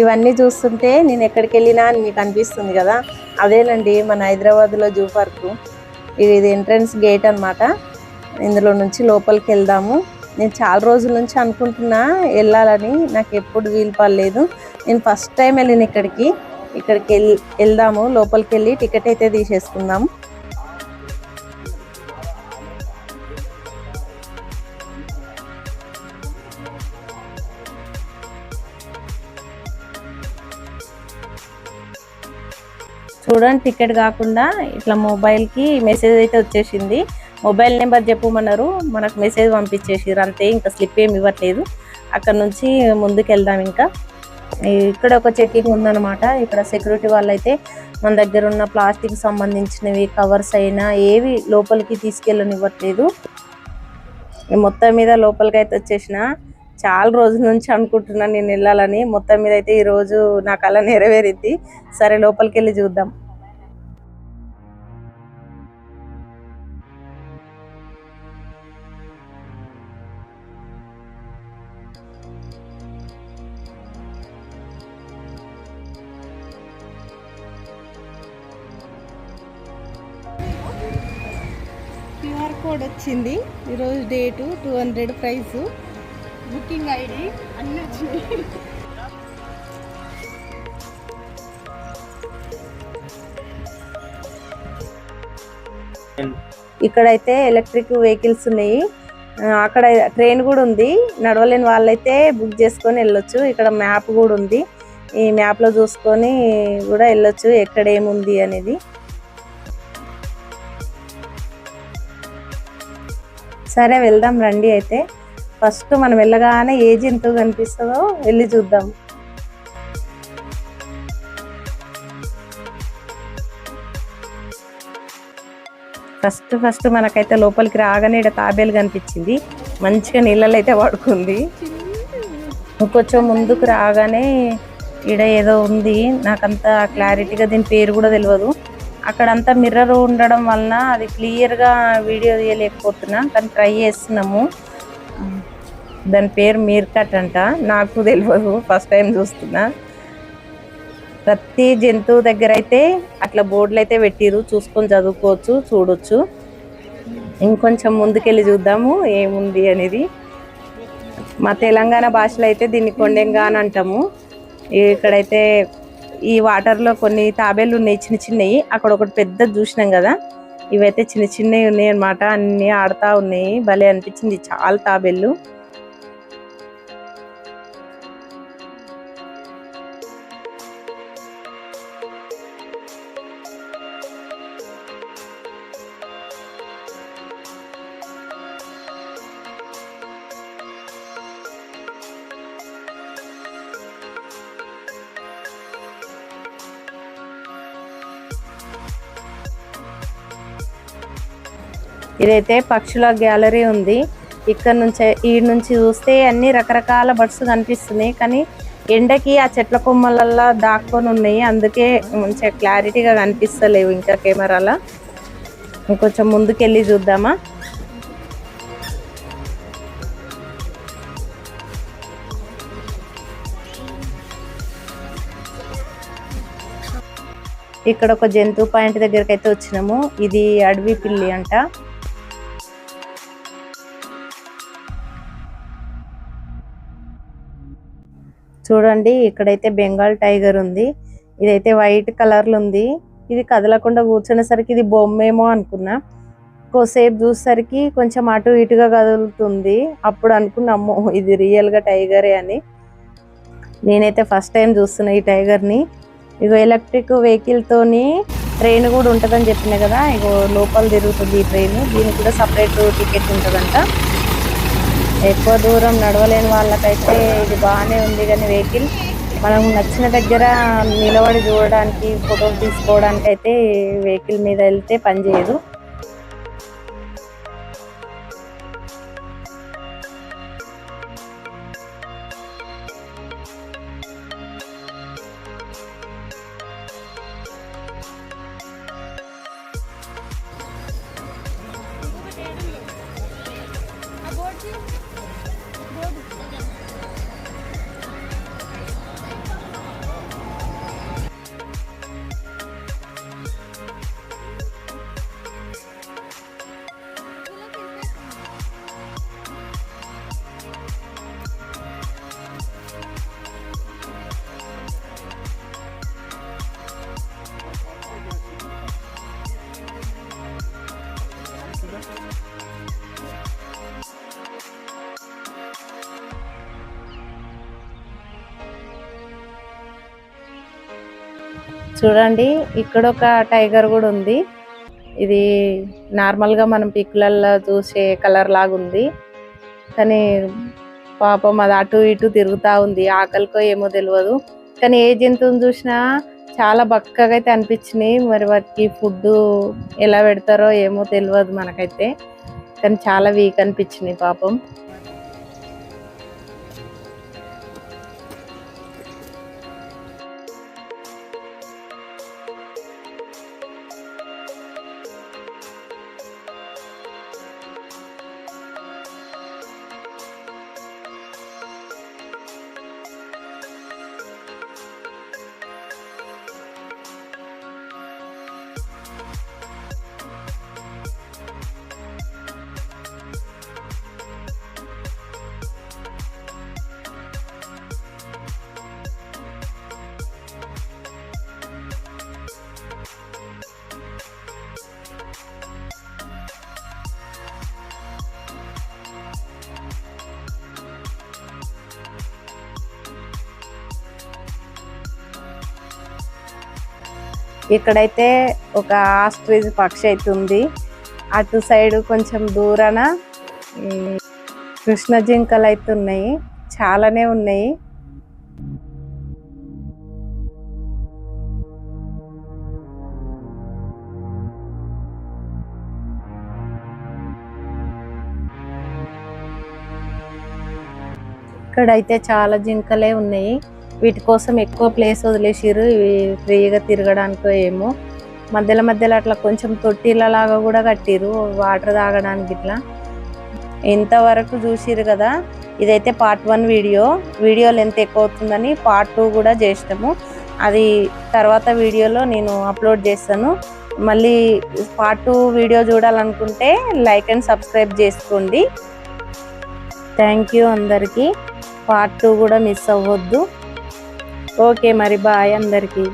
ఇవన్నీ చూస్తుంటే నేను ఎక్కడికి వెళ్ళినా అని మీకు అనిపిస్తుంది కదా, అదేనండి మన హైదరాబాద్లో జూ పార్కు. ఇది ఎంట్రన్స్ గేట్ అనమాట. ఇందులో నుంచి లోపలికి వెళ్దాము. నేను చాలా రోజుల నుంచి అనుకుంటున్నా వెళ్ళాలని, నాకు ఎప్పుడు వీలు పడలేదు. నేను ఫస్ట్ టైం వెళ్ళిన ఇక్కడికి వెళ్దాము. లోపలికి వెళ్ళి టికెట్ అయితే తీసేసుకుందాం. చూడండి, టికెట్ కాకుండా ఇట్లా మొబైల్కి మెసేజ్ అయితే వచ్చేసింది. మొబైల్ నెంబర్ చెప్పమన్నారు, మనకు మెసేజ్ పంపించేసారు అంతే. ఇంకా స్లిప్ ఏమి ఇవ్వట్లేదు. అక్కడ నుంచి ముందుకు వెళ్దాం. ఇంకా ఇక్కడ ఒక చెకింగ్ ఉందన్నమాట. ఇక్కడ సెక్యూరిటీ వాళ్ళు అయితే మన దగ్గర ఉన్న ప్లాస్టిక్ సంబంధించినవి కవర్స్ అయినా ఏవి లోపలికి తీసుకెళ్ళనివ్వట్లేదు. మొత్తం మీద లోపలికి అయితే వచ్చేసిన. చాలా రోజుల నుంచి అనుకుంటున్నాను నేను వెళ్ళాలని. మొత్తం మీద అయితే ఈరోజు నా కళ నెరవేరింది. సరే లోపలికి వెళ్ళి చూద్దాం. క్యూఆర్ కోడ్ వచ్చింది. ఈరోజు డేటు, 200 ప్రైస్, బుకింగ్ ఐడి అన్నీ వచ్చింది. ఇక్కడైతే ఎలక్ట్రిక్ వెహికల్స్ ఉన్నాయి. అక్కడ ట్రైన్ కూడా ఉంది. నడవలేని వాళ్ళైతే బుక్ చేసుకొని వెళ్ళొచ్చు. ఇక్కడ మ్యాప్ కూడా ఉంది. ఈ మ్యాప్లో చూసుకొని కూడా వెళ్ళొచ్చు ఎక్కడ ఏముంది అనేది. సరే వెళ్దాం రండి. అయితే ఫస్ట్ మనం వెళ్ళగానే ఏ జంతువు కనిపిస్తుందో వెళ్ళి చూద్దాం. ఫస్ట్ మనకైతే లోపలికి రాగానే ఇక్కడ తాబేలు కనిపించింది. మంచిగా నీళ్ళలో అయితే పడుకుంది. ఇంకొంచెం ముందుకు రాగానే ఈడ ఏదో ఉంది. నాకంత క్లారిటీగా దీని పేరు కూడా తెలియదు. అక్కడంతా మిర్రర్ ఉండడం వలన అది క్లియర్గా వీడియో తీయలేకపోతున్నా, కానీ ట్రై చేస్తున్నాము. దాని పేరు మీర్కట్ అంట. నాకు తెలియదు, ఫస్ట్ టైం చూస్తున్నా. ప్రతి జంతువు దగ్గర అయితే అట్లా బోర్డులు అయితే పెట్టిరు, చూసుకొని చదువుకోవచ్చు, చూడొచ్చు. ఇంకొంచెం ముందుకెళ్ళి చూద్దాము ఏముంది అనేది. మా తెలంగాణ భాషలో అయితే దీన్ని కొండెంగా అని అంటాము. ఇక్కడైతే ఈ వాటర్లో కొన్ని తాబేళ్ళు ఉన్నాయి, చిన్న చిన్నవి. అక్కడ ఒకటి పెద్ద చూసినాం కదా, ఇవైతే చిన్న చిన్నవి ఉన్నాయి అన్నమాట. అన్ని ఆడుతూ ఉన్నాయి. భలే అనిపించింది, చాలా తాబేళ్ళు. ఇదైతే పక్షుల గ్యాలరీ ఉంది. ఇక్కడ నుంచి ఈ నుంచి చూస్తే అన్ని రకరకాల బర్డ్స్ కనిపిస్తున్నాయి, కానీ ఎండకి ఆ చెట్ల కొమ్మలల్లో దాక్కొని ఉన్నాయి. అందుకే మంచిగా క్లారిటీగా కనిపిస్తలేవు ఇంకా కెమెరాలో. ఇంకొంచెం ముందుకెళ్ళి చూద్దామా. ఇక్కడ ఒక జంతువు పాయింట్ దగ్గరికి అయితే వచ్చినాము. ఇది అడవి పిల్లి అంట. చూడండి, ఇక్కడైతే బెంగాల్ టైగర్ ఉంది. ఇదైతే వైట్ కలర్లో ఉంది. ఇది కదలకుండా కూర్చునేసరికి ఇది బొమ్మేమో అనుకున్నా. కోసేపు చూసేసరికి కొంచెం అటు ఇటుగా కదులుతుంది. అప్పుడు అనుకున్నాము ఇది రియల్గా టైగరే అని. నేనైతే ఫస్ట్ టైం చూస్తున్నా ఈ టైగర్ని. ఇగో ఎలక్ట్రిక్ వెహికల్ తోని ట్రైన్ కూడా ఉంటుందని చెప్పిన కదా, ఇగో లోపల తిరుగుతుంది ఈ ట్రైన్. దీనికి కూడా సపరేట్ టికెట్ ఉంటుందంట. ఎక్కువ దూరం నడవలేని వాళ్ళకైతే ఇది బాగానే ఉంది, కానీ వెహికల్ మనం నచ్చిన దగ్గర నిలబడి చూడడానికి, ఫోటోలు తీసుకోవడానికి అయితే వెహికల్ మీద వెళ్తే పని చేయదు. చూడండి ఇక్కడ ఒక టైగర్ కూడా ఉంది. ఇది నార్మల్గా మనం పిక్లల్లో చూసే కలర్ లాగా ఉంది, కానీ పాపం అది అటు ఇటు తిరుగుతూ ఉంది. ఆకలికో ఏమో తెలియదు, కానీ ఏ జంతువుని చూసినా చాలా బక్కగా అయితే అనిపించినాయి. మరి వాటికి ఫుడ్ ఎలా పెడతారో ఏమో తెలియదు మనకైతే, కానీ చాలా వీక్ అనిపించినాయి పాపం. ఇక్కడైతే ఒక ఆస్ట్రిచ్ పక్షి అయితే ఉంది. అటు సైడ్ కొంచెం దూరాన కృష్ణ జింకలు అయితే ఉన్నాయి, చాలానే ఉన్నాయి. ఇక్కడైతే చాలా జింకలే ఉన్నాయి. వీటి కోసం ఎక్కువ ప్లేస్ వదిలేసిర్రు, ఇవి ఫ్రీగా తిరగడానికో ఏమో. మధ్యలో మధ్యలో అట్లా కొంచెం తొట్టిలలాగా కూడా కట్టిర్రు వాటర్ తాగడానికి. ఇట్లా ఇంతవరకు చూసిర్రు కదా, ఇదైతే పార్ట్ 1 వీడియో లెంత్ ఎక్కువ అవుతుందని పార్ట్ 2 కూడా చేసినాము. అది తర్వాత వీడియోలో నేను అప్లోడ్ చేస్తాను. మళ్ళీ పార్ట్ 2 వీడియో చూడాలనుకుంటే లైక్ అండ్ సబ్స్క్రైబ్ చేసుకోండి. థ్యాంక్ యూ అందరికీ. పార్ట్ 2 కూడా మిస్ అవ్వద్దు. ఓకే మరి బాయ్ అందరికీ.